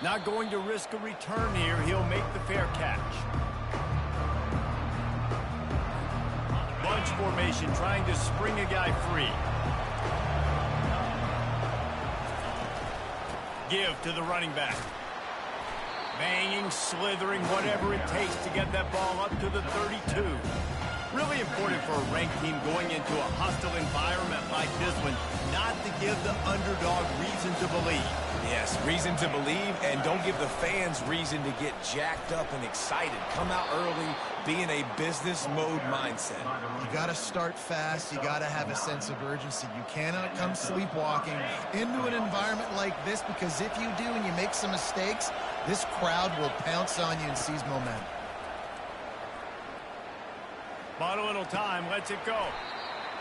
Not going to risk a return here. He'll make the fair catch. Bunch formation, trying to spring a guy free. Give to the running back. Banging, slithering, whatever it takes to get that ball up to the 32. Really important for a ranked team going into a hostile environment like this one, not to give the underdog reason to believe. Yes, reason to believe, and don't give the fans reason to get jacked up and excited. Come out early, be in a business mode mindset. You got to start fast. You got to have a sense of urgency. You cannot come sleepwalking into an environment like this, because if you do and you make some mistakes, this crowd will pounce on you and seize momentum. Bought a little time, lets it go.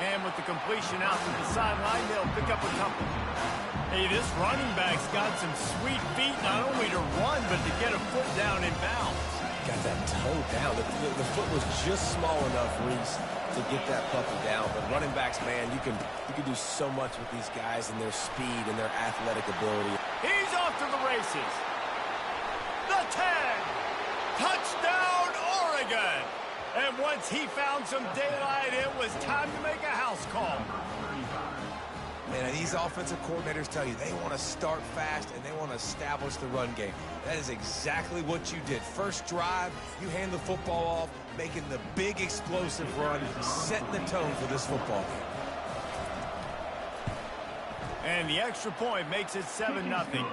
And with the completion out to the sideline, they'll pick up a couple. Hey, this running back's got some sweet feet, not only to run, but to get a foot down in bounds. Got that toe down. The foot was just small enough, Reese, to get that puppy down. But running backs, man, you can do so much with these guys and their speed and their athletic ability. He's off to the races. The 10. Touchdown, Oregon. And once he found some daylight, it was time to make a house call. Man, these offensive coordinators tell you they want to start fast and they want to establish the run game. That is exactly what you did. First drive, you hand the football off, making the big explosive run, setting the tone for this football game. And the extra point makes it 7-0.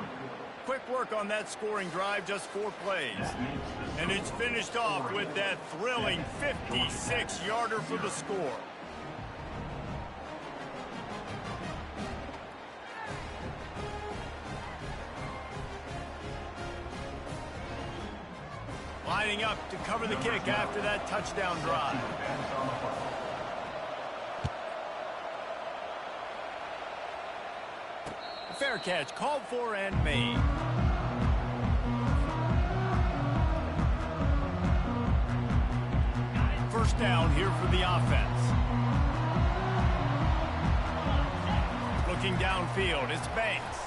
Quick work on that scoring drive, just 4 plays. And it's finished off with that thrilling 56-yarder for the score. Lining up to cover the kick after that touchdown drive. Fair catch called for and made. First down here for the offense. Looking downfield, it's Banks.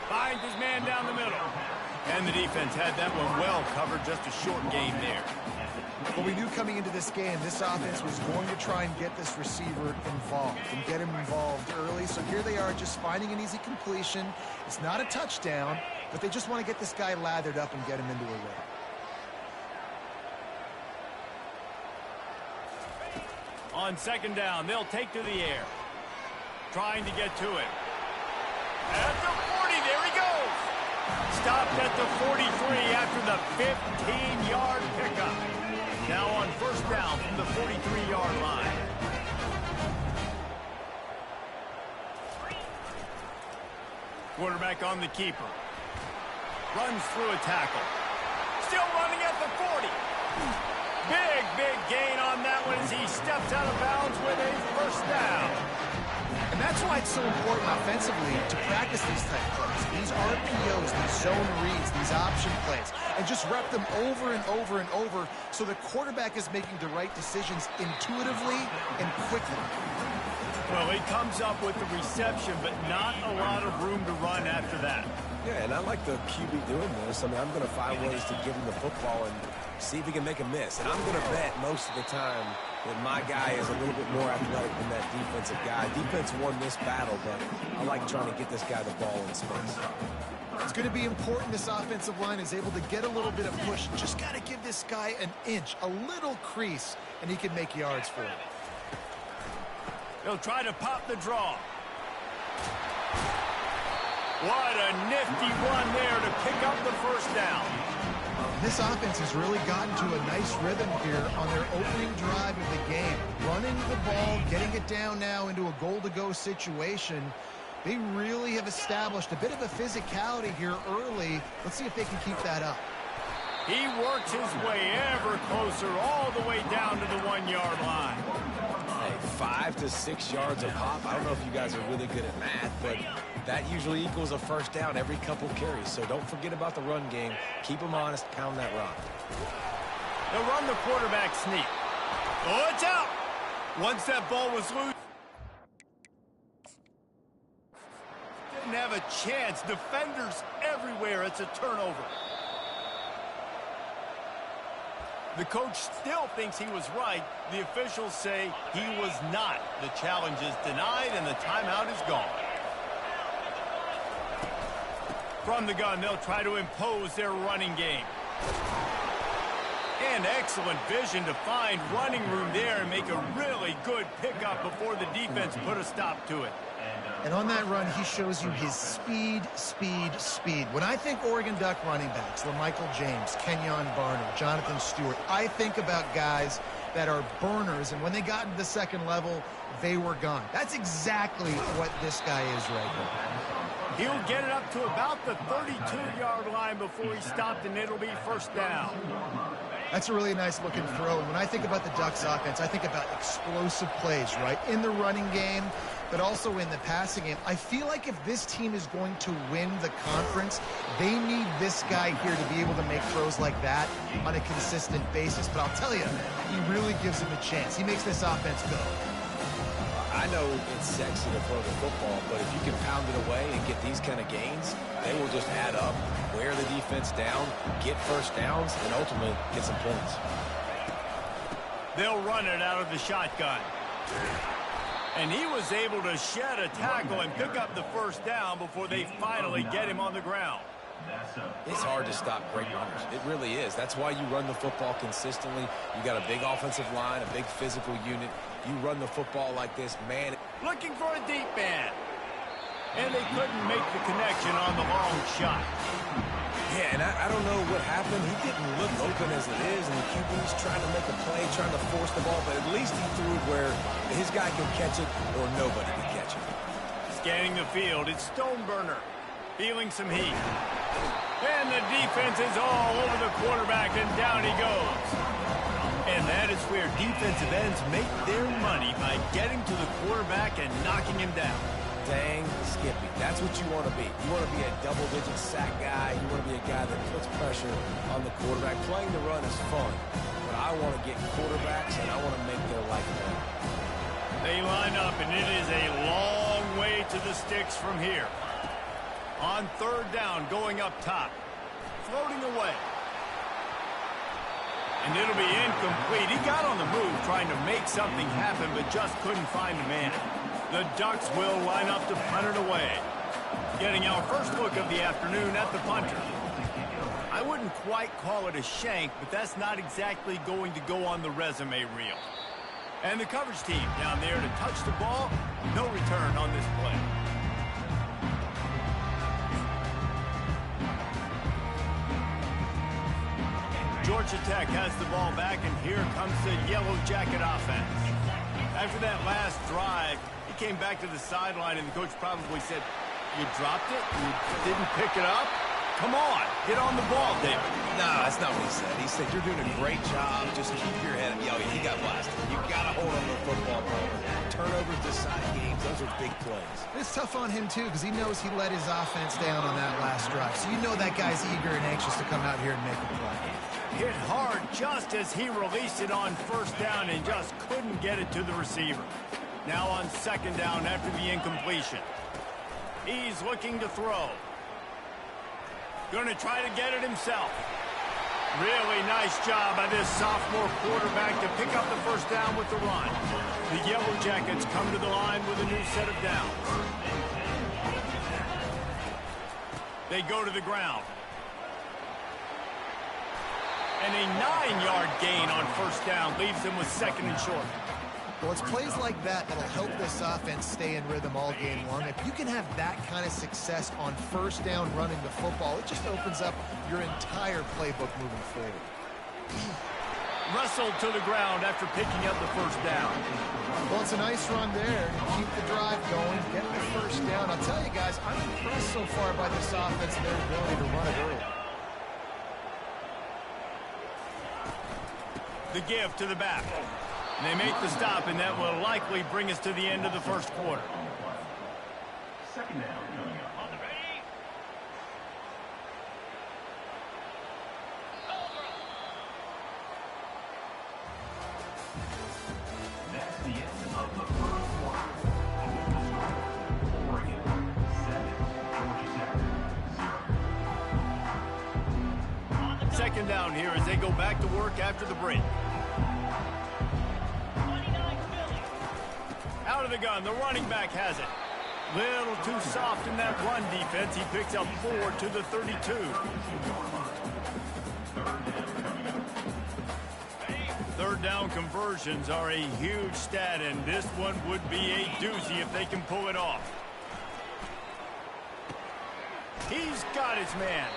Finds his man down the middle. And the defense had that one well covered, just a short game there. Well, we knew coming into this game, this offense was going to try and get this receiver involved and get him involved early. So here they are, just finding an easy completion. It's not a touchdown, but they just want to get this guy lathered up and get him into a rhythm. On second down, they'll take to the air. Trying to get to it. At the 40, there he goes. Stopped at the 43 after the 15-yard pickup. Now on first down from the 43-yard line. Quarterback on the keeper. Runs through a tackle. Still running at the 40. Big gain on that one as he steps out of bounds with a first down. And that's why it's so important offensively to practice these type of plays. These RPOs, these zone reads, these option plays, and just rep them over and over and over so the quarterback is making the right decisions intuitively and quickly. Well, he comes up with the reception, but not a lot of room to run after that. Yeah, and I like the QB doing this. I mean, I'm going to find ways to give him the football and see if he can make a miss. And I'm going to bet most of the time that my guy is a little bit more athletic than that defensive guy. Defense won this battle, but I like trying to get this guy the ball in space. It's going to be important this offensive line is able to get a little bit of push. Just got to give this guy an inch, a little crease, and he can make yards for it. They'll try to pop the draw. What a nifty run there to pick up the first down. This offense has really gotten to a nice rhythm here on their opening drive of the game. Running the ball, getting it down now into a goal-to-go situation. They really have established a bit of a physicality here early. Let's see if they can keep that up. He works his way ever closer all the way down to the 1-yard line. Hey, 5 to 6 yards a pop. I don't know if you guys are really good at math, but that usually equals a first down every couple carries. So don't forget about the run game. Keep them honest. Pound that rock. They'll run the quarterback sneak. Oh, it's out. Once that ball was loose. didn't have a chance. Defenders everywhere. It's a turnover. The coach still thinks he was right. The officials say he was not. The challenge is denied, and the timeout is gone. From the gun, they'll try to impose their running game. And excellent vision to find running room there and make a really good pickup before the defense put a stop to it. And on that run, he shows you his speed, speed, speed. When I think Oregon Duck running backs, LaMichael James, Kenyon Barner, Jonathan Stewart, I think about guys that are burners, and when they got into the second level, they were gone. That's exactly what this guy is right now. He'll get it up to about the 32-yard line before he stopped, and it'll be first down. That's a really nice looking throw. And when I think about the Ducks offense, I think about explosive plays, right? In the running game, but also in the passing game. I feel like if this team is going to win the conference, they need this guy here to be able to make throws like that on a consistent basis. But I'll tell you, he really gives him a chance. He makes this offense go. I know it's sexy to throw the football, but if you can pound it away and get these kind of gains, they will just add up, wear the defense down, get first downs, and ultimately get some points. They'll run it out of the shotgun. And he was able to shed a tackle and pick up the first down before they finally get him on the ground. It's hard to stop great runners. It really is. That's why you run the football consistently. You got a big offensive line, a big physical unit. You run the football like this, man. Looking for a deep man. And they couldn't make the connection on the long shot. Yeah, and I don't know what happened. He didn't look open as it is, and the QB's trying to make a play, trying to force the ball, but at least he threw it where his guy can catch it or nobody can catch it. Scanning the field, it's Stoneburner. Feeling some heat. And the defense is all over the quarterback, and down he goes. And that is where defensive ends make their money, by getting to the quarterback and knocking him down. Dang Skippy. That's what you want to be. You want to be a double-digit sack guy. You want to be a guy that puts pressure on the quarterback. Playing the run is fun, but I want to get quarterbacks, and I want to make their life better. They line up, and it is a long way to the sticks from here. On third down, going up top. Floating away. And it'll be incomplete. He got on the move trying to make something happen, but just couldn't find a man. The Ducks will line up to punt it away. Getting our first look of the afternoon at the punter. I wouldn't quite call it a shank, but that's not exactly going to go on the resume reel. And the coverage team down there to touch the ball. No return on this play. Georgia Tech has the ball back, and here comes the Yellow Jacket offense. After that last drive, he came back to the sideline, and the coach probably said, "You dropped it? You didn't pick it up? Come on, get on the ball, David." No, that's not what he said. He said, "You're doing a great job. Just keep your head up." Yo, he got blasted. You got to hold on to the football, bro. Turnovers decide games. Those are big plays. It's tough on him, too, because he knows he let his offense down on that last drive. So you know that guy's eager and anxious to come out here and make a play. Hit hard just as he released it on first down and just couldn't get it to the receiver. Now on second down after the incompletion. He's looking to throw. Going to try to get it himself. Really nice job by this sophomore quarterback to pick up the first down with the run. The Yellow Jackets come to the line with a new set of downs. They go to the ground. And a 9-yard gain on first down leaves them with second and short. Well, it's plays like that that'll help this offense stay in rhythm all game long. If you can have that kind of success on first down running the football, it just opens up your entire playbook moving forward. Wrestled to the ground after picking up the first down. Well, it's a nice run there to keep the drive going, get the first down. I'll tell you guys, I'm impressed so far by this offense and their ability to run it early. The give to the back. And they make the stop, and that will likely bring us to the end of the first quarter. Second down coming up. On the ready. That's the end of the first quarter. Oregon 7, second down here as they go back to work after the break. Out of the gun, the running back has it. Little too soft in that run defense. He picks up 4 to the 32. Third down conversions are a huge stat, and this one would be a doozy if they can pull it off. He's got his man.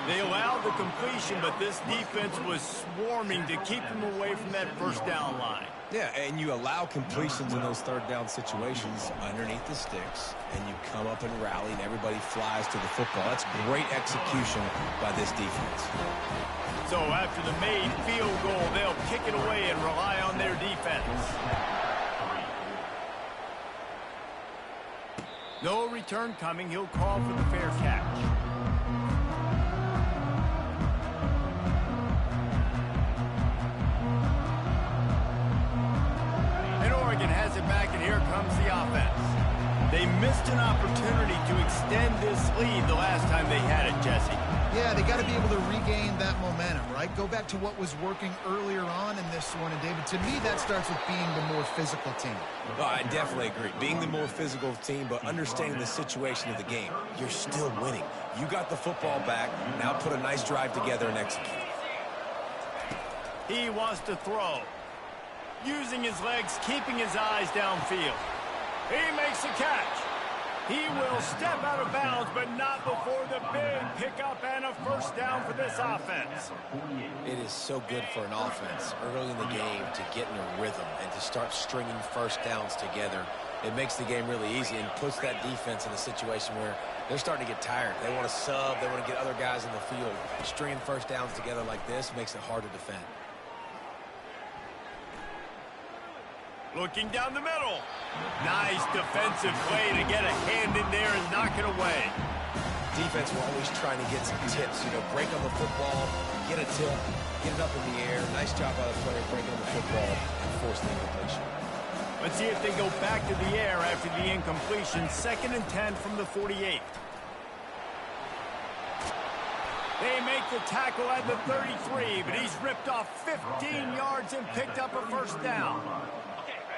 They allowed the completion, but this defense was swarming to keep him away from that first down line. Yeah, and you allow completions in those third down situations underneath the sticks, and you come up and rally, and everybody flies to the football. That's great execution by this defense. So after the made field goal, they'll kick it away and rely on their defense. No return coming. He'll call for the fair catch. And Oregon has it back, and here comes the offense. They missed an opportunity to extend this lead the last time they had it, Jesse. Yeah, they got to be able to regain that momentum, right? Go back to what was working earlier on in this one. And, David, to me, that starts with being the more physical team. Oh, I definitely agree. Being the more physical team, but understanding the situation of the game. You're still winning. You got the football back. Now put a nice drive together and execute. He wants to throw. Using his legs, keeping his eyes downfield. He makes the catch. He will step out of bounds, but not before the big pickup and a first down for this offense. It is so good for an offense early in the game to get in a rhythm and to start stringing first downs together. It makes the game really easy and puts that defense in a situation where they're starting to get tired. They want to sub. They want to get other guys in the field. Stringing first downs together like this makes it hard to defend. Looking down the middle. Nice defensive play to get a hand in there and knock it away. Defense will always trying to get some tips. You know, break on the football, get a tip, get it up in the air. Nice job by the player breaking on the football and force the incompletion. Let's see if they go back to the air after the incompletion. 2nd and 10 from the 48. They make the tackle at the 33, but he's ripped off 15 yards and picked up a first down.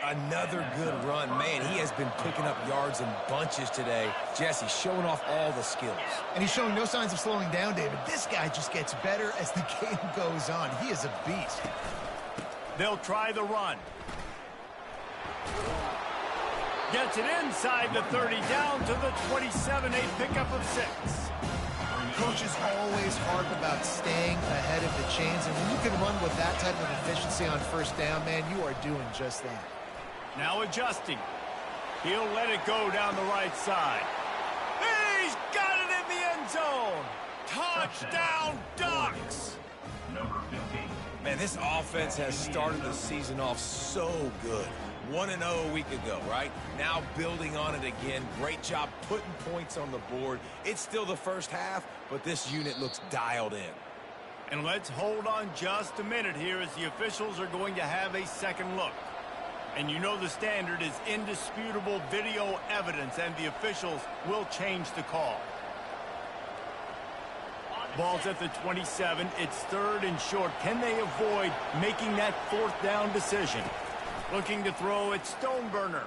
Another good run. Man, he has been picking up yards in bunches today. Jesse showing off all the skills. And he's showing no signs of slowing down, David. This guy just gets better as the game goes on. He is a beast. They'll try the run. Gets it inside the 30, down to the 27, a pickup of 6. Coaches always harp about staying ahead of the chains, and when you can run with that type of efficiency on first down, man, you are doing just that. Now adjusting. He'll let it go down the right side. He's got it in the end zone. Touchdown, Ducks. Number 15. Man, this offense has started the season off so good. 1-0 a week ago, right? Now building on it again. Great job putting points on the board. It's still the first half, but this unit looks dialed in. And let's hold on just a minute here as the officials are going to have a second look. And you know the standard is indisputable video evidence, and the officials will change the call. Ball's at the 27. It's 3rd and short. Can they avoid making that 4th down decision? Looking to throw, it's Stoneburner.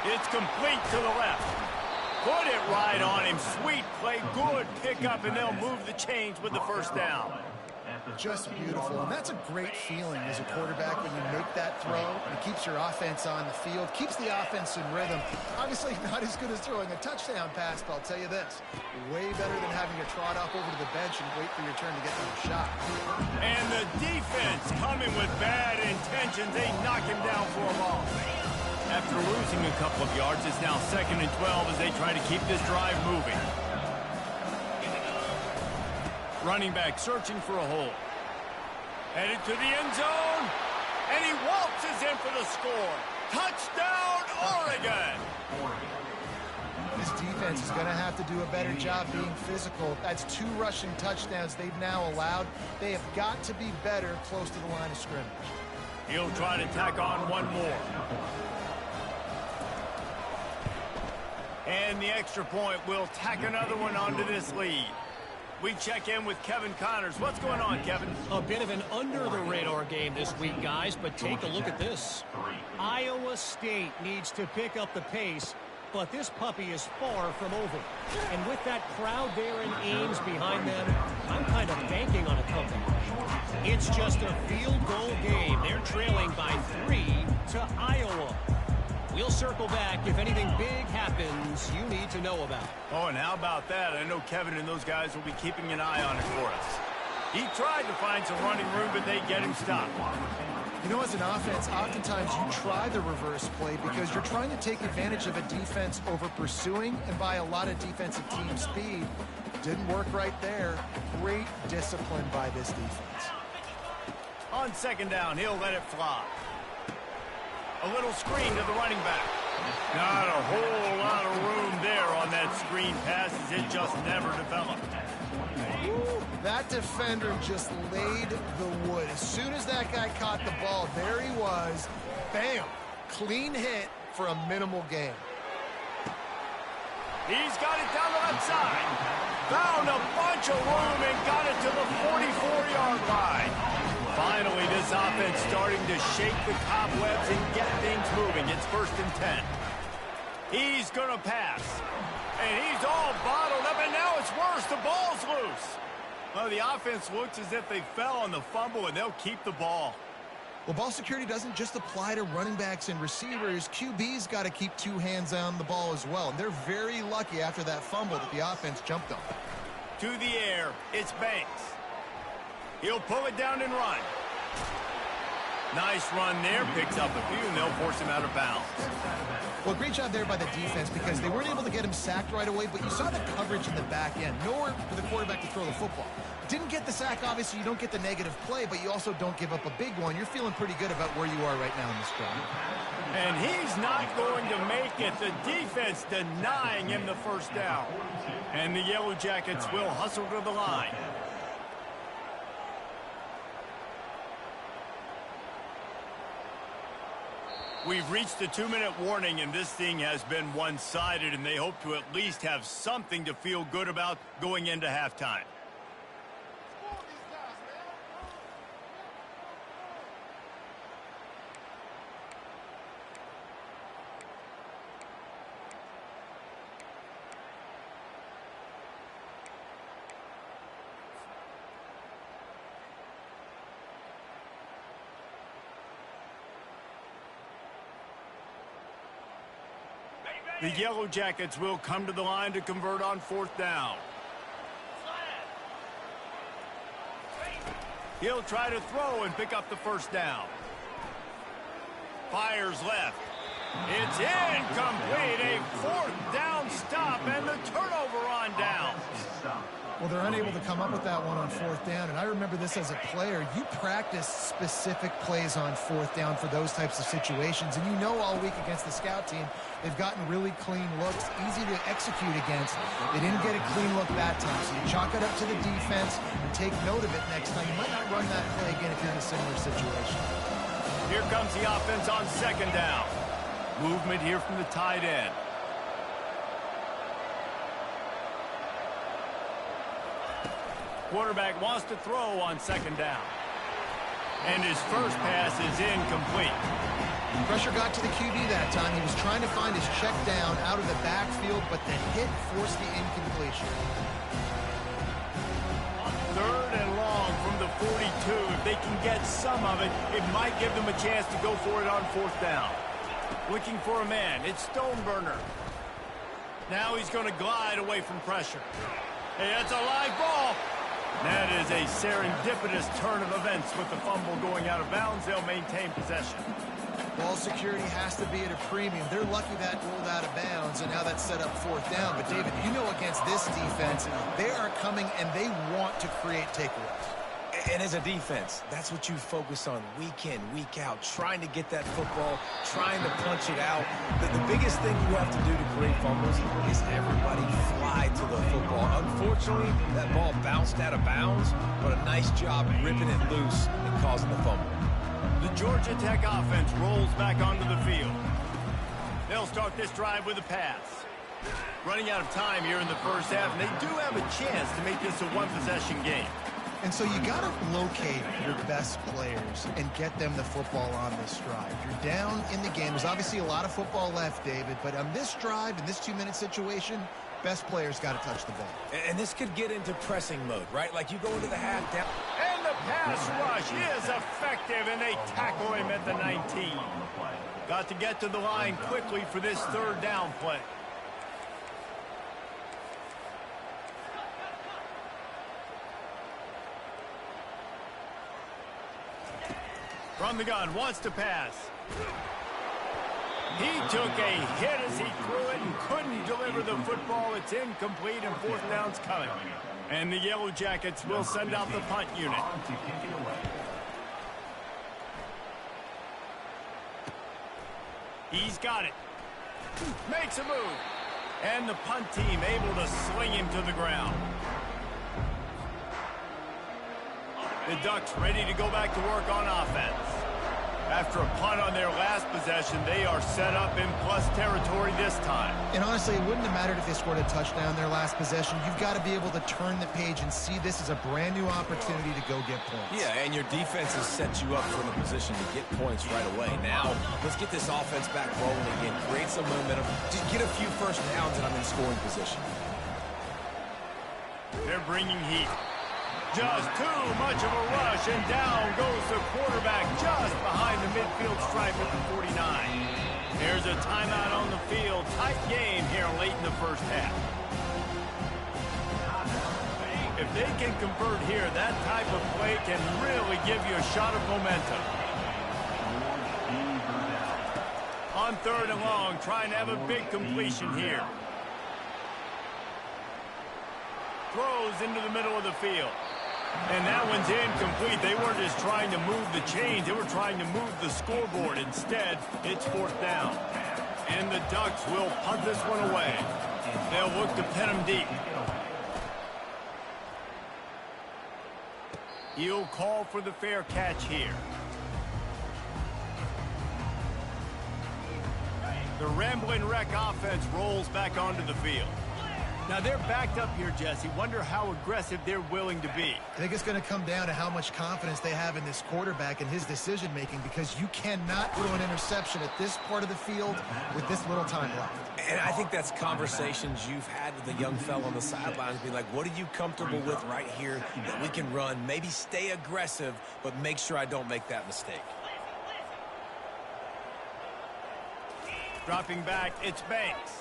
It's complete to the left. Put it right on him. Sweet play, good pickup, and they'll move the chains with the first down. Just beautiful. And that's a great feeling as a quarterback when you make that throw. It keeps your offense on the field, keeps the offense in rhythm. Obviously not as good as throwing a touchdown pass, but I'll tell you this, way better than having to trot off over to the bench and wait for your turn to get another shot. And the defense coming with bad intentions. They knock him down for a loss. After losing a couple of yards, it's now 2nd and 12 as they try to keep this drive moving. Running back searching for a hole. Headed to the end zone. And he waltzes in for the score. Touchdown, Oregon! This defense is going to have to do a better job being physical. That's 2 rushing touchdowns they've now allowed. They have got to be better close to the line of scrimmage. He'll try to tack on one more. And the extra point will tack another one onto this lead. We check in with Kevin Connors. What's going on, Kevin? A bit of an under-the-radar game this week, guys, but take a look at this. Iowa State needs to pick up the pace, but this puppy is far from over. And with that crowd there in Ames behind them, I'm kind of banking on a comeback. It's just a field goal game. They're trailing by 3 to Iowa. We'll circle back if anything big happens you need to know about. Oh, and how about that? I know Kevin and those guys will be keeping an eye on it for us. He tried to find some running room, but they get him stopped. You know, as an offense, oftentimes you try the reverse play because you're trying to take advantage of a defense over pursuing and by a lot of defensive team speed. Didn't work right there. Great discipline by this defense. On second down, he'll let it fly. A little screen to the running back. Not a whole lot of room there on that screen pass as it just never developed. Ooh, that defender just laid the wood. As soon as that guy caught the ball, there he was. Bam! Clean hit for a minimal gain. He's got it down the left side. Found a bunch of room and got it to the 44-yard line. Finally, this offense starting to shake the cobwebs and get things moving. It's 1st and 10. He's going to pass. And he's all bottled up, and now it's worse. The ball's loose. Well, the offense looks as if they fell on the fumble, and they'll keep the ball. Well, ball security doesn't just apply to running backs and receivers. QB's got to keep 2 hands on the ball as well. And they're very lucky after that fumble that the offense jumped on. To the air, it's Banks. He'll pull it down and run. Nice run there. Picks up a few, and they'll force him out of bounds. Well, great job there by the defense because they weren't able to get him sacked right away, but you saw the coverage in the back end. Nowhere for the quarterback to throw the football. Didn't get the sack, obviously. You don't get the negative play, but you also don't give up a big one. You're feeling pretty good about where you are right now in this drive. And he's not going to make it. The defense denying him the first down. And the Yellow Jackets will hustle to the line. We've reached the 2-minute warning, and this thing has been one-sided, and they hope to at least have something to feel good about going into halftime. The Yellow Jackets will come to the line to convert on 4th down. He'll try to throw and pick up the first down. Fires left. It's incomplete. A 4th down stop and the turnover on downs. Well, they're unable to come up with that one on 4th down, and I remember this as a player. You practice specific plays on 4th down for those types of situations, and you know all week against the scout team, they've gotten really clean looks, easy to execute against. They didn't get a clean look that time, so you chalk it up to the defense and take note of it next time. You might not run that play again if you're in a similar situation. Here comes the offense on 2nd down. Movement here from the tight end. Quarterback wants to throw on 2nd down. And his first pass is incomplete. Pressure got to the QB that time. He was trying to find his check down out of the backfield, but the hit forced the incompletion. 3rd and long from the 42. If they can get some of it, it might give them a chance to go for it on 4th down. Looking for a man. It's Stoneburner. Now he's going to glide away from pressure. Hey, that's a live ball. That is a serendipitous turn of events with the fumble going out of bounds. They'll maintain possession. Ball security has to be at a premium. They're lucky that rolled out of bounds, and now that's set up 4th down. But, David, you know against this defense, they are coming and they want to create takeaways. And as a defense, that's what you focus on week in, week out, trying to get that football, trying to punch it out. The biggest thing you have to do to create fumbles is everybody fly to the football. Unfortunately, that ball bounced out of bounds, but a nice job ripping it loose and causing the fumble. The Georgia Tech offense rolls back onto the field. They'll start this drive with a pass. Running out of time here in the first half, and they do have a chance to make this a one-possession game. And so you got to locate your best players and get them the football on this drive. You're down in the game. There's obviously a lot of football left, David, but on this drive, in this 2-minute situation, best players got to touch the ball. And this could get into pressing mode, right? Like you go into the half down. And the pass rush is effective, and they tackle him at the 19. Got to get to the line quickly for this third down play. From the gun, wants to pass. He took a hit as he threw it and couldn't deliver the football. It's incomplete, and fourth down's coming. And the Yellow Jackets will send out the punt unit. He's got it. Makes a move. And the punt team able to sling him to the ground. The Ducks ready to go back to work on offense. After a punt on their last possession, they are set up in plus territory this time. And honestly, it wouldn't have mattered if they scored a touchdown their last possession. You've got to be able to turn the page and see this as a brand new opportunity to go get points. Yeah, and your defense has set you up for the position to get points right away. Now, let's get this offense back rolling again. Create some momentum. Just get a few first downs, and I'm in scoring position. They're bringing heat. Just too much of a rush, and down goes the quarterback just behind the midfield stripe at the 49. There's a timeout on the field. Tight game here late in the first half. If they can convert here, that type of play can really give you a shot of momentum. On third and long, trying to have a big completion here. Throws into the middle of the field. And that one's incomplete. They weren't just trying to move the chains. They were trying to move the scoreboard. Instead, it's fourth down. And the Ducks will punt this one away. They'll look to pin them deep. He'll call for the fair catch here. The Rambling Wreck offense rolls back onto the field. Now, they're backed up here, Jesse. Wonder how aggressive they're willing to be. I think it's going to come down to how much confidence they have in this quarterback and his decision-making, because you cannot throw an interception at this part of the field with this little time left. And I think that's conversations you've had with the young fella on the sidelines. Be like, what are you comfortable with right here that we can run? Maybe stay aggressive, but make sure I don't make that mistake. Dropping back, it's Banks.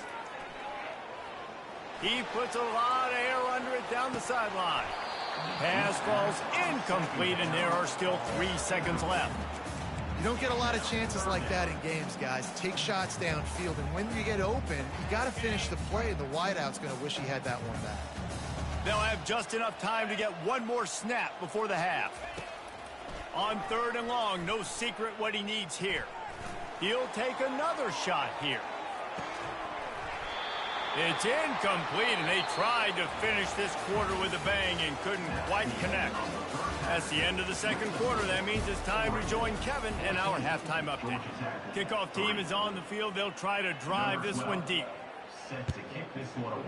He puts a lot of air under it down the sideline. Pass falls incomplete, and there are still 3 seconds left. You don't get a lot of chances like that in games, guys. Take shots downfield, and when you get open, you got to finish the play. The wideout's going to wish he had that one back. They'll have just enough time to get one more snap before the half. On third and long, no secret what he needs here. He'll take another shot here. It's incomplete, and they tried to finish this quarter with a bang and couldn't quite connect. That's the end of the second quarter. That means it's time to join Kevin and our halftime update. Kickoff team is on the field. They'll try to drive this one deep. Set to kick this one away.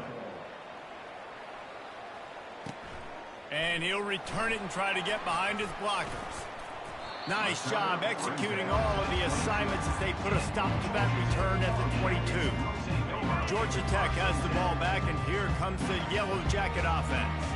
And he'll return it and try to get behind his blockers. Nice job executing all of the assignments as they put a stop to that return at the 22. Georgia Tech has the ball back, and here comes the Yellow Jacket offense.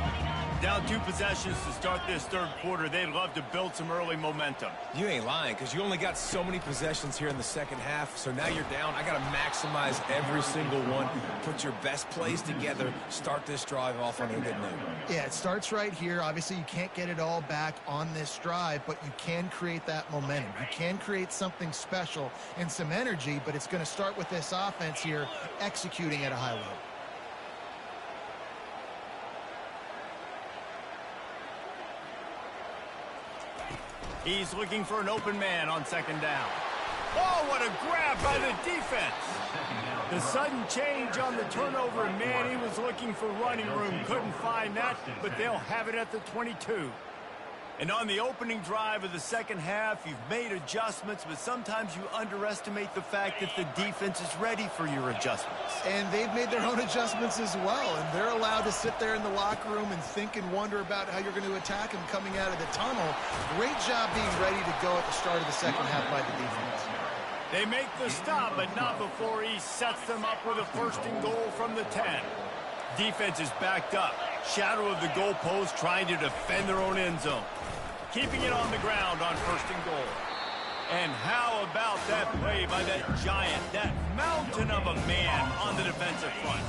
Down 2 possessions to start this third quarter. They'd love to build some early momentum. You ain't lying, because you only got so many possessions here in the second half, so now you're down. I got to maximize every single one, put your best plays together, start this drive off on a good note. Yeah, it starts right here. Obviously, you can't get it all back on this drive, but you can create that momentum. You can create something special and some energy, but it's going to start with this offense here executing at a high level. He's looking for an open man on second down. Oh, what a grab by the defense. The sudden change on the turnover, and man, he was looking for running room. Couldn't find that, but they'll have it at the 22. And on the opening drive of the second half, you've made adjustments, but sometimes you underestimate the fact that the defense is ready for your adjustments. And they've made their own adjustments as well, and they're allowed to sit there in the locker room and think and wonder about how you're going to attack them coming out of the tunnel. Great job being ready to go at the start of the second half by the defense. They make the stop, but not before he sets them up with a first and goal from the 10. Defense is backed up. Shadow of the goalpost trying to defend their own end zone. Keeping it on the ground on first and goal. And how about that play by that giant, that mountain of a man on the defensive front.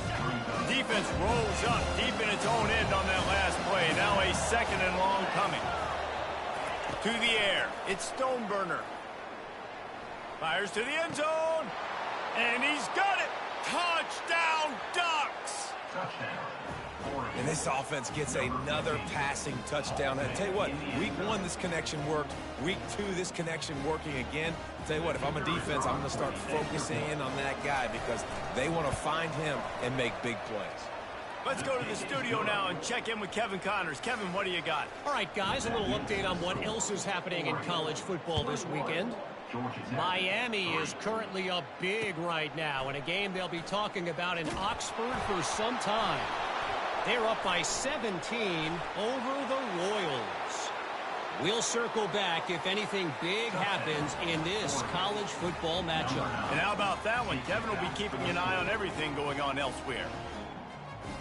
Defense rolls up deep in its own end on that last play. Now a second and long coming. To the air. It's Stoneburner. Fires to the end zone. And he's got it. Touchdown, Ducks. And this offense gets another passing touchdown. I tell you what, week 1, this connection worked. Week 2, this connection working again. I tell you what, if I'm a defense, I'm going to start focusing in on that guy because they want to find him and make big plays. Let's go to the studio now and check in with Kevin Connors. Kevin, what do you got? All right, guys, a little update on what else is happening in college football this weekend. Miami is currently up big right now in a game they'll be talking about in Oxford for some time. They're up by 17 over the Royals. We'll circle back if anything big happens in this college football matchup. And how about that one? Kevin will be keeping an eye on everything going on elsewhere.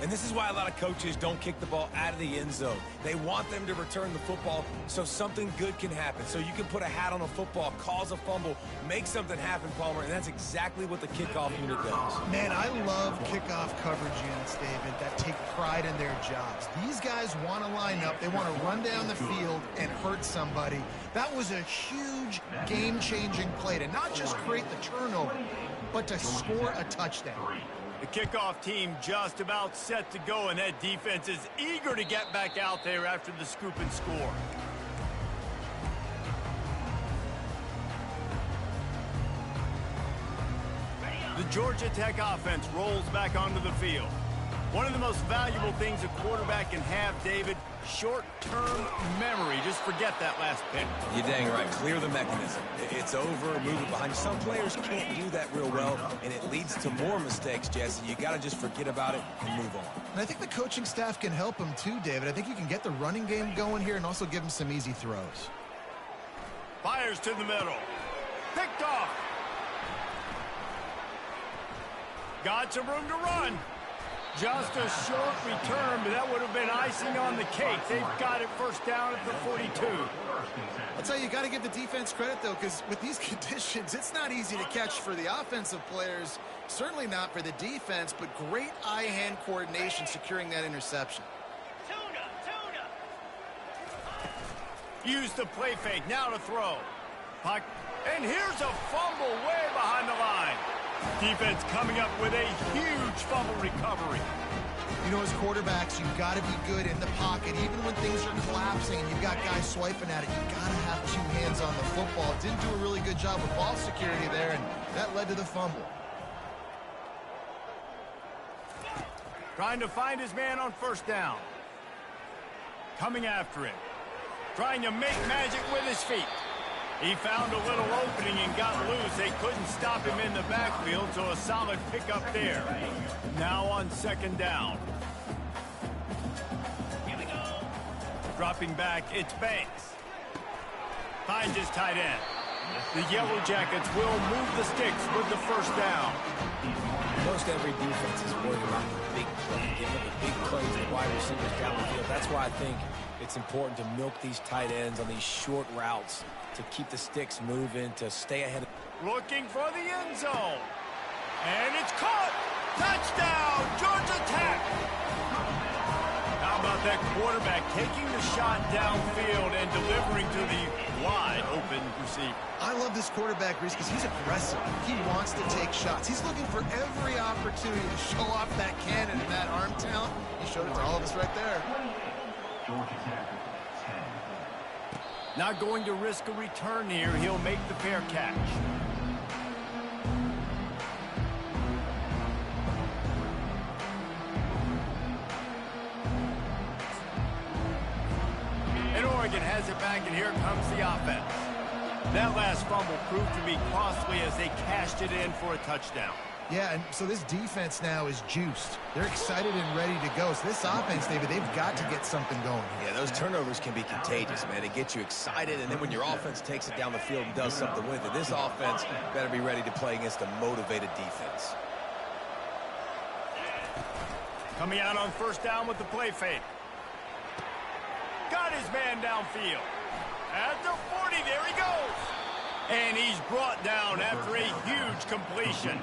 And this is why a lot of coaches don't kick the ball out of the end zone. They want them to return the football so something good can happen. So you can put a hat on a football, cause a fumble, make something happen, Palmer, and that's exactly what the kickoff unit does. Man, I love kickoff coverage units, David, that take pride in their jobs. These guys want to line up. They want to run down the field and hurt somebody. That was a huge game-changing play to not just create the turnover, but to score a touchdown. The kickoff team just about set to go, and that defense is eager to get back out there after the scoop and score. The Georgia Tech offense rolls back onto the field. One of the most valuable things a quarterback can have, David, short-term memory. Just forget that last pick. You're dang right. Clear the mechanism. It's over, move it behind you. Some players can't do that real well, and it leads to more mistakes, Jesse. You got to just forget about it and move on. And I think the coaching staff can help him too, David. I think you can get the running game going here and also give him some easy throws. Fires to the middle. Picked off. Got some room to run. Just a short return, but that would have been icing on the cake. They've got it first down at the 42. I'll tell you, you got to give the defense credit, though, because with these conditions, it's not easy to catch for the offensive players. Certainly not for the defense, but great eye-hand coordination securing that interception. Use the play fake. Now to throw. Puck. And here's a fumble way behind the line. Defense coming up with a huge fumble recovery. You know, as quarterbacks, you've got to be good in the pocket. Even when things are collapsing and you've got guys swiping at it, you've got to have 2 hands on the football. Didn't do a really good job with ball security there, and that led to the fumble. Trying to find his man on first down. Coming after him. Trying to make magic with his feet. He found a little opening and got loose. They couldn't stop him in the backfield, so a solid pickup there. Now on second down. Here we go. Dropping back, it's Banks. Finds his tight end. The Yellow Jackets will move the sticks with the first down. Most every defense is worried about the big play, giving the big plays to the wide receivers down the field. That's why I think it's important to milk these tight ends on these short routes to keep the sticks moving, to stay ahead of... Looking for the end zone. And it's caught. Touchdown, Georgia Tech. How about that quarterback taking the shot downfield and delivering to the wide open receiver? I love this quarterback, Reese, because he's aggressive. He wants to take shots. He's looking for every opportunity to show off that cannon and that arm talent. He showed it to all of us right there. Georgia Tech, 10. Not going to risk a return here. He'll make the fair catch. And Oregon has it back, and here comes the offense. That last fumble proved to be costly as they cashed it in for a touchdown. Yeah, and so this defense now is juiced. They're excited and ready to go. So this offense, David, they've got to get something going. Yeah, those turnovers can be contagious, man. It gets you excited, and then when your offense takes it down the field and does something with it, this offense better be ready to play against a motivated defense. Coming out on first down with the play fake. Got his man downfield. At the 40, there he goes. And he's brought down after a huge completion.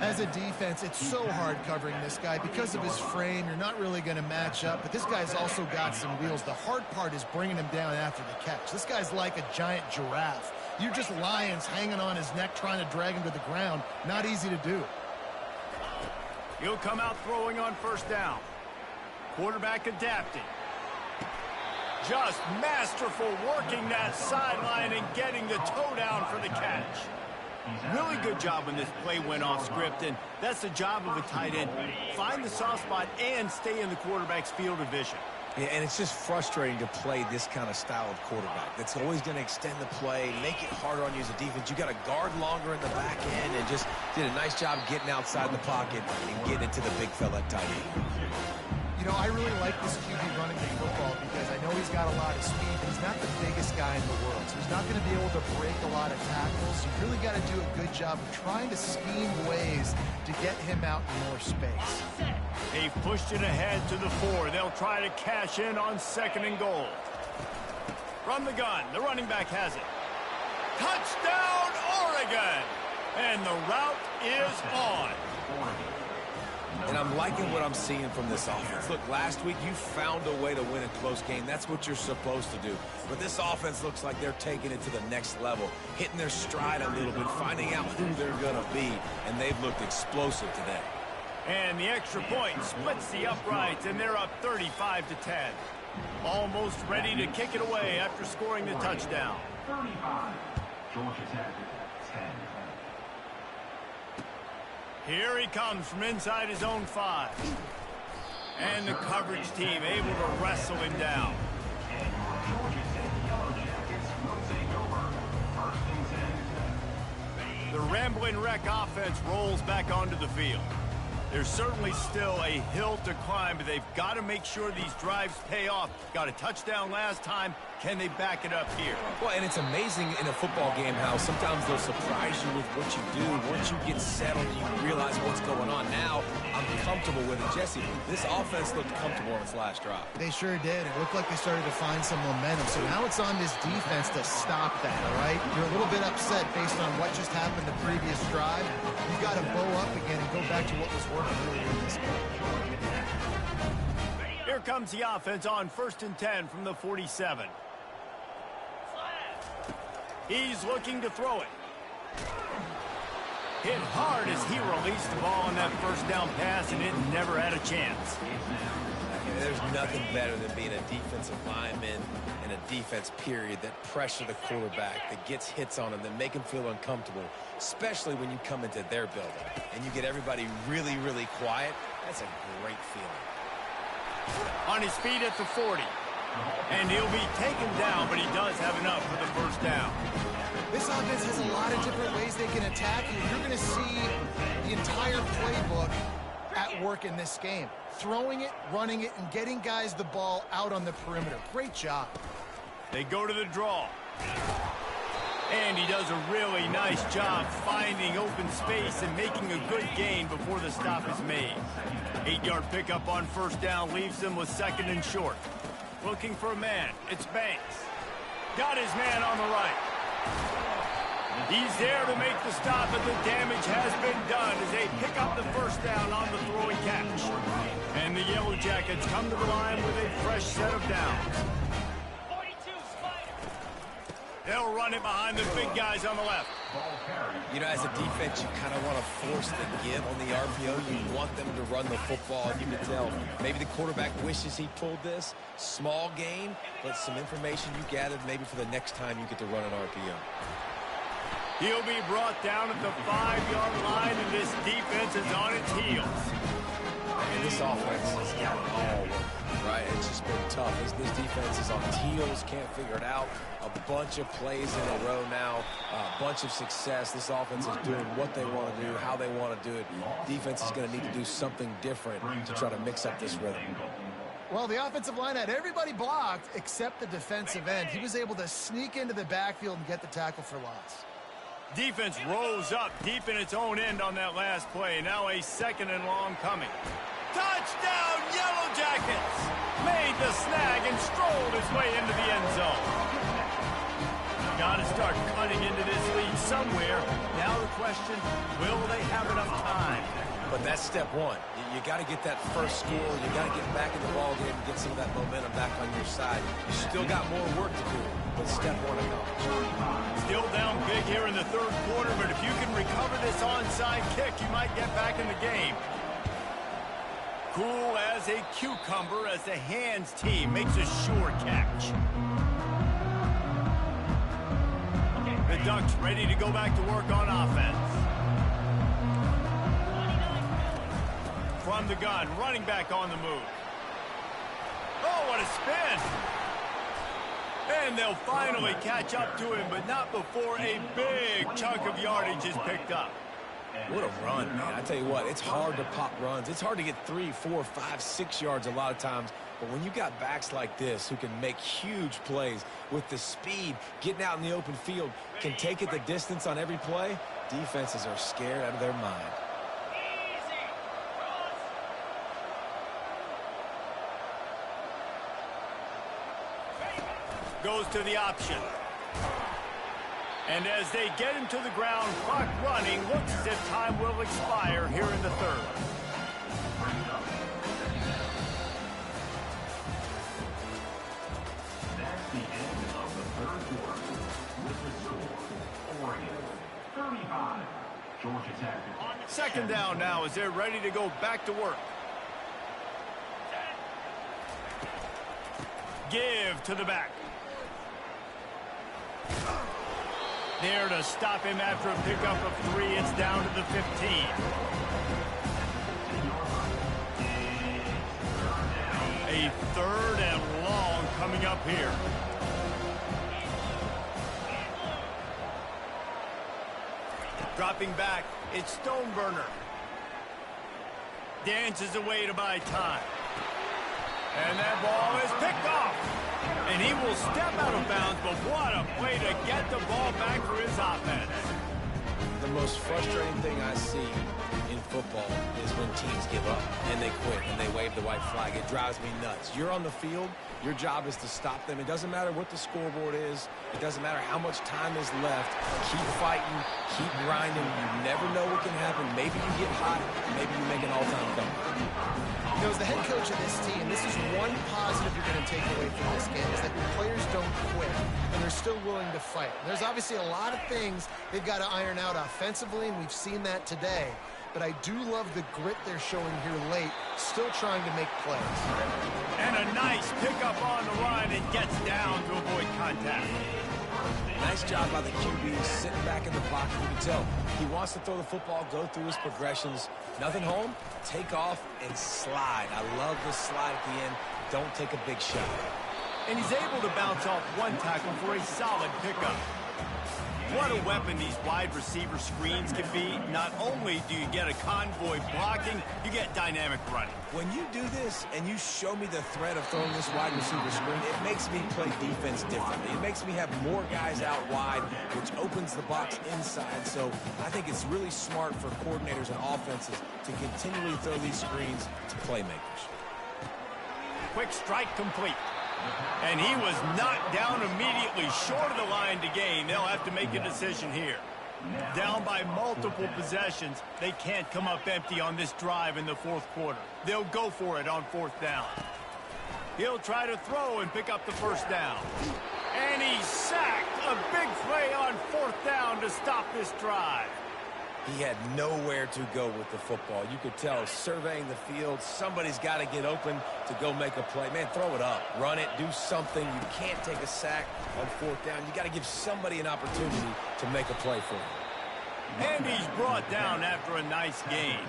As a defense, it's so hard covering this guy. Because of his frame, you're not really going to match up. But this guy's also got some wheels. The hard part is bringing him down after the catch. This guy's like a giant giraffe. You're just lions hanging on his neck trying to drag him to the ground. Not easy to do. He'll come out throwing on first down. Quarterback adapting. Just masterful working that sideline and getting the toe down for the catch. Really good job when this play went off script, and that's the job of a tight end. Find the soft spot and stay in the quarterback's field of vision. Yeah, and it's just frustrating to play this kind of style of quarterback. That's always going to extend the play, make it harder on you as a defense. You got to guard longer in the back end, and just did a nice job getting outside the pocket and getting it to the big fella at tight end. You know, I really like this QB running the football because I know he's got a lot of speed, but he's not the biggest guy in the world. So he's not going to be able to break a lot of tackles. You really got to do a good job of trying to scheme ways to get him out in more space. They've pushed it ahead to the 4. They'll try to cash in on second and goal. From the gun, the running back has it. Touchdown, Oregon! And the route is on. And I'm liking what I'm seeing from this offense. Look, last week you found a way to win a close game. That's what you're supposed to do. But this offense looks like they're taking it to the next level, hitting their stride a little bit, finding out who they're going to be. And they've looked explosive today. And the extra point splits the uprights, and they're up 35-10. Almost ready to kick it away after scoring the touchdown. 35. Georgia Tech, 10. Here he comes from inside his own 5. And the coverage team able to wrestle him down. The rambling wreck offense rolls back onto the field. There's certainly still a hill to climb, but they've got to make sure these drives pay off. Got a touchdown last time. Can they back it up here? Well, and it's amazing in a football game how sometimes they'll surprise you with what you do. Once you get settled and you realize what's going on, now I'm comfortable with it. Jesse, this offense looked comfortable on its last drive. They sure did. It looked like they started to find some momentum. So now it's on this defense to stop that, all right? You're a little bit upset based on what just happened the previous drive. You've got to bow up again and go back to what was working earlier in this game. Here comes the offense on 1st and 10 from the 47. He's looking to throw it. Hit hard as he released the ball on that first down pass, and it never had a chance. There's nothing better than being a defensive lineman and a defense period that pressure the quarterback, that gets hits on him, that make him feel uncomfortable, especially when you come into their building and you get everybody really, really quiet. That's a great feeling. On his feet at the 40. And he'll be taken down, but he does have enough for the first down. This offense has a lot of different ways they can attack you. You're going to see the entire playbook at work in this game. Throwing it, running it, and getting guys the ball out on the perimeter. Great job. They go to the draw. And he does a really nice job finding open space and making a good gain before the stop is made. 8-yard pickup on first down leaves them with second and short. Looking for a man. It's Banks. Got his man on the right. He's there to make the stop, and the damage has been done as they pick up the first down on the throwing catch. And the Yellow Jackets come to the line with a fresh set of downs. They'll run it behind the big guys on the left. You know, as a defense, you kind of want to force the give on the RPO. You want them to run the football. You can tell maybe the quarterback wishes he pulled this. Small gain, but some information you gathered maybe for the next time you get to run an RPO. He'll be brought down at the 5-yard line, and this defense is on its heels. this offense has got it all working, right? It's just been tough. This defense is on heels, can't figure it out. A bunch of plays in a row now, a bunch of success. This offense is doing what they want to do, how they want to do it. Defense is going to need to do something different to try to mix up this rhythm. Well, the offensive line had everybody blocked except the defensive end. He was able to sneak into the backfield and get the tackle for loss. Defense rose up deep in its own end on that last play. Now a 2nd and long coming. Touchdown, Yellow Jackets! Made the snag and strolled his way into the end zone. Got to start cutting into this lead somewhere. Now the question, will they have enough time? But that's step one. You got to get that first score. You got to get back in the ball game and get some of that momentum back on your side. You still got more work to do, but step one accomplished. Still down big here in the 3rd quarter, but if you can recover this onside kick, you might get back in the game. Cool as a cucumber as the hands team makes a sure catch. The Ducks ready to go back to work on offense. From the gun, running back on the move. Oh, what a spin! And they'll finally catch up to him, but not before a big chunk of yardage is picked up. What a run, man. I tell you what, it's hard to pop runs. It's hard to get 3, 4, 5, 6 yards a lot of times. But when you got backs like this who can make huge plays with the speed, getting out in the open field, can take it the distance on every play, defenses are scared out of their mind. Goes to the option. And as they get him to the ground, clock running, looks as if time will expire here in the 3rd. That's the end of the 3rd quarter. With the score, Oregon 35, Georgia Tech. 2nd down now as they're ready to go back to work. Give to the back. There to stop him after a pickup of 3. It's down to the 15. A 3rd and long coming up here. Dropping back, it's Stoneburner. Dances away to buy time. And that ball is picked off. And he will step out of bounds, but what a play to get the ball back for his offense. The most frustrating thing I see in football is when teams give up and they quit and they wave the white flag. It drives me nuts. You're on the field. Your job is to stop them. It doesn't matter what the scoreboard is. It doesn't matter how much time is left. Keep fighting. Keep grinding. You never know what can happen. Maybe you get hot. Maybe you make an all-time comeback. You know, as the head coach of this team, this is one positive you're going to take away from this game, is that the players don't quit, and they're still willing to fight. There's obviously a lot of things they've got to iron out offensively, and we've seen that today. But I do love the grit they're showing here late, still trying to make plays. And a nice pickup on the line and gets down to avoid contact. Nice job by the QB, sitting back in the pocket. You can tell he wants to throw the football, go through his progressions. Nothing home, take off and slide. I love the slide at the end. Don't take a big shot. And he's able to bounce off one tackle for a solid pickup. What a weapon these wide receiver screens can be. Not only do you get a convoy blocking, you get dynamic running. When you do this and you show me the threat of throwing this wide receiver screen, it makes me play defense differently. It makes me have more guys out wide, which opens the box inside. So I think it's really smart for coordinators and offenses to continually throw these screens to playmakers. Quick strike complete. And he was knocked down immediately short of the line to gain. They'll have to make a decision here. Down by multiple possessions, they can't come up empty on this drive in the 4th quarter. They'll go for it on 4th down. He'll try to throw and pick up the 1st down. And he's sacked. A big play on 4th down to stop this drive. He had nowhere to go with the football. You could tell surveying the field, somebody's got to get open to go make a play. Man, throw it up, run it, do something. You can't take a sack on 4th down. You got to give somebody an opportunity to make a play for him. And he's brought down after a nice gain.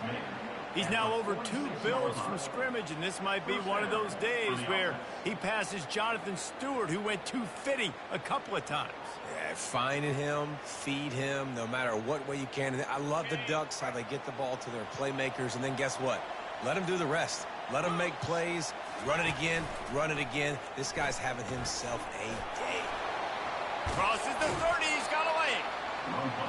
He's now over 2 bills from scrimmage, and this might be one of those days where he passes Jonathan Stewart, who went 250 a couple of times. Yeah, finding him, feed him, no matter what way you can. I love the Ducks, how they get the ball to their playmakers, and then guess what? Let them do the rest. Let them make plays, run it again, run it again. This guy's having himself a day. Crosses the 30, he's got away.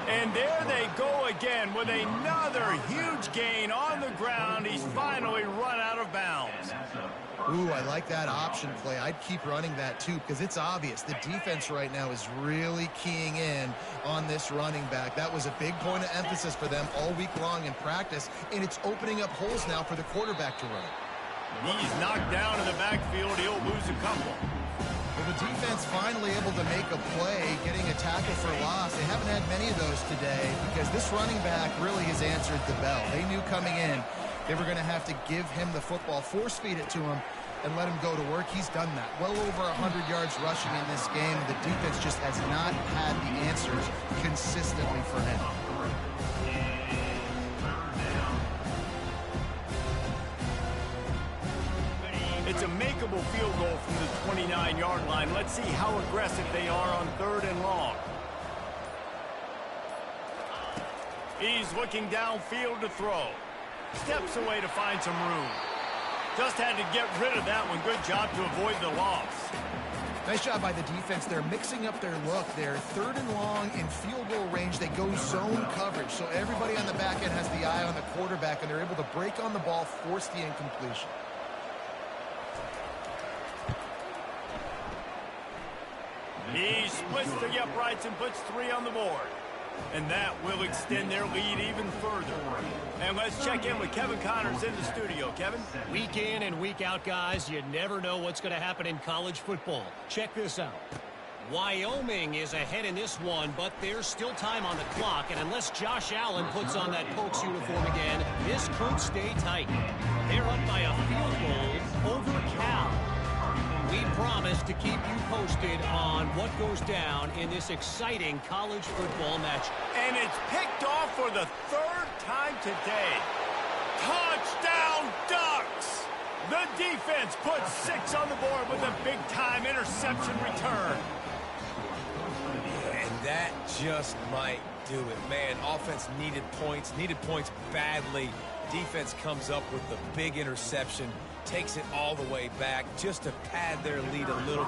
And there they go again with another huge gain on the ground. He's finally run out of bounds. Ooh, I like that option play. I'd keep running that too because it's obvious the defense right now is really keying in on this running back. That was a big point of emphasis for them all week long in practice, and it's opening up holes now for the quarterback to run. He's knocked down in the backfield. He'll lose a couple. Well, the defense finally able to make a play, getting a tackle for loss. They haven't had many of those today because this running back really has answered the bell. They knew coming in they were going to have to give him the football, force feed it to him, and let him go to work. He's done that. Well over 100 yards rushing in this game. The defense just has not had the answers consistently for him. It's a makeable field goal from the 29-yard line. Let's see how aggressive they are on 3rd and long. He's looking downfield to throw. Steps away to find some room. Just had to get rid of that one. Good job to avoid the loss. Nice job by the defense. They're mixing up their look. They're 3rd and long in field goal range. They go zone coverage. So everybody on the back end has the eye on the quarterback, and they're able to break on the ball, force the incompletion. He splits the uprights and puts 3 on the board. And that will extend their lead even further. And let's check in with Kevin Connors in the studio. Kevin? Week in and week out, guys, you never know what's going to happen in college football. Check this out. Wyoming is ahead in this one, but there's still time on the clock, and unless Josh Allen puts on that Pokes uniform again, this could stay tight. They're up by a field goal over Cal. We promise to keep you posted on what goes down in this exciting college football match. And it's picked off for the 3rd time today. Touchdown, Ducks! The defense puts 6 on the board with a big-time interception return. And that just might do it. Man, offense needed points badly. Defense comes up with the big interception, takes it all the way back just to pad their lead a little